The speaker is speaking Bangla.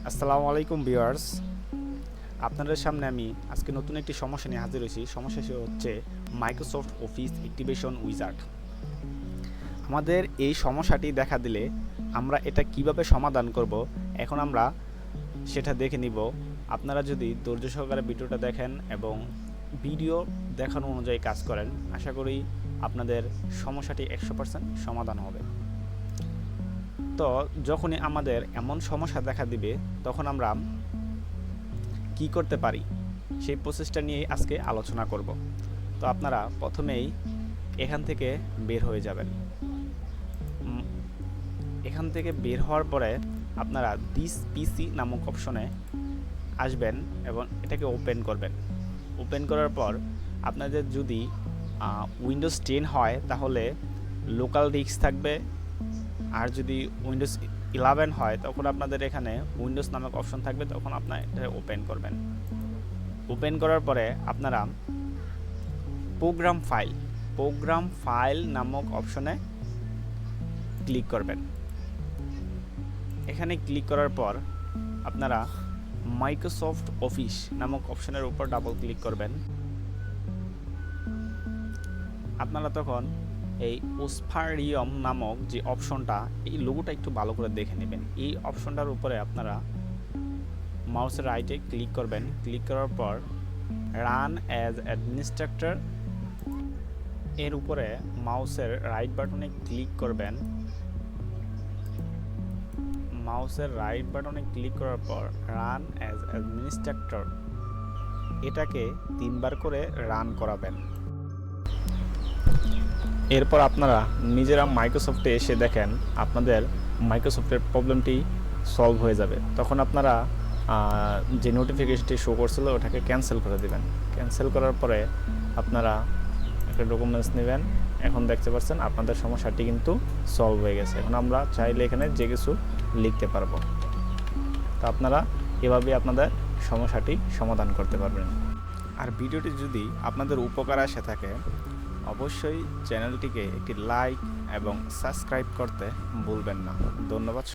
আসসালামু আলাইকুম ভিউয়ার্স। আপনাদের সামনে আমি আজকে নতুন একটি সমস্যা নিয়ে হাজির হয়েছি। সমস্যাটি হচ্ছে মাইক্রোসফট অফিস অ্যাক্টিভেশন উইজার্ড। আমাদের এই সমস্যাটি দেখা দিলে আমরা এটা কিভাবে সমাধান করব, এখন আমরা সেটা দেখে নিব। আপনারা যদি ধৈর্য সহকারে ভিডিওটা দেখেন এবং ভিডিও দেখানো অনুযায়ী কাজ করেন, আশা করি আপনাদের সমস্যাটি 100% সমাধান হবে। তো যখনই আমাদের এমন সমস্যা দেখা দিবে তখন আমরা কি করতে পারি সেই প্রসেসটা নিয়ে আজকে আলোচনা করব। তো আপনারা প্রথমেই এখান থেকে বের হয়ে যাবেন। এখান থেকে বের হওয়ার পরে আপনারা দিস পিসি নামক অপশনে আসবেন এবং এটাকে ওপেন করবেন। ওপেন করার পর আপনাদের যদি উইন্ডোজ 10 হয় তাহলে লোকাল ডিস্ক থাকবে, আর যদি উইন্ডোজ 11 হয় তখন আপনাদের এখানে উইন্ডোজ নামক অপশন থাকবে, তখন আপনারা এটা ওপেন করবেন। ওপেন করার পরে আপনারা প্রোগ্রাম ফাইল নামক অপশনে ক্লিক করবেন। এখানে ক্লিক করার পর আপনারা মাইক্রোসফট অফিস নামক অপশনের উপর ডাবল ক্লিক করবেন। আপনারা তখন এই ওসফারিয়াম নামক যে অপশনটা, এই লোগোটা একটু ভালো করে দেখে নেবেন। এই অপশনটার উপরে আপনারা মাউসের রাইটে ক্লিক করবেন। ক্লিক করার পর রান অ্যাজ অ্যাডমিনিস্ট্রেটর এর উপরে মাউসের রাইট বাটনে ক্লিক করবেন। মাউসের রাইট বাটনে ক্লিক করার পর রান অ্যাজ অ্যাডমিনিস্ট্রেটর এটাকে 3বার করে রান করাবেন। এরপর আপনারা নিজেরা মাইক্রোসফটে এসে দেখেন আপনাদের মাইক্রোসফটের প্রবলেমটি সলভ হয়ে যাবে। তখন আপনারা যে নোটিফিকেশনটি শো করছিল ওটাকে ক্যান্সেল করে দেবেন। ক্যান্সেল করার পরে আপনারা একটা ডকুমেন্টস নেবেন। এখন দেখতে পাচ্ছেন আপনাদের সমস্যাটি কিন্তু সলভ হয়ে গেছে। এখন আমরা চাইলে এখানে যে কিছু লিখতে পারবো। তো আপনারা এভাবে আপনাদের সমস্যাটি সমাধান করতে পারবেন। আর ভিডিওটি যদি আপনাদের উপকার আসে থাকে অবশ্যই চ্যানেলটিকে একটি লাইক এবং সাবস্ক্রাইব করতে ভুলবেন না। ধন্যবাদ।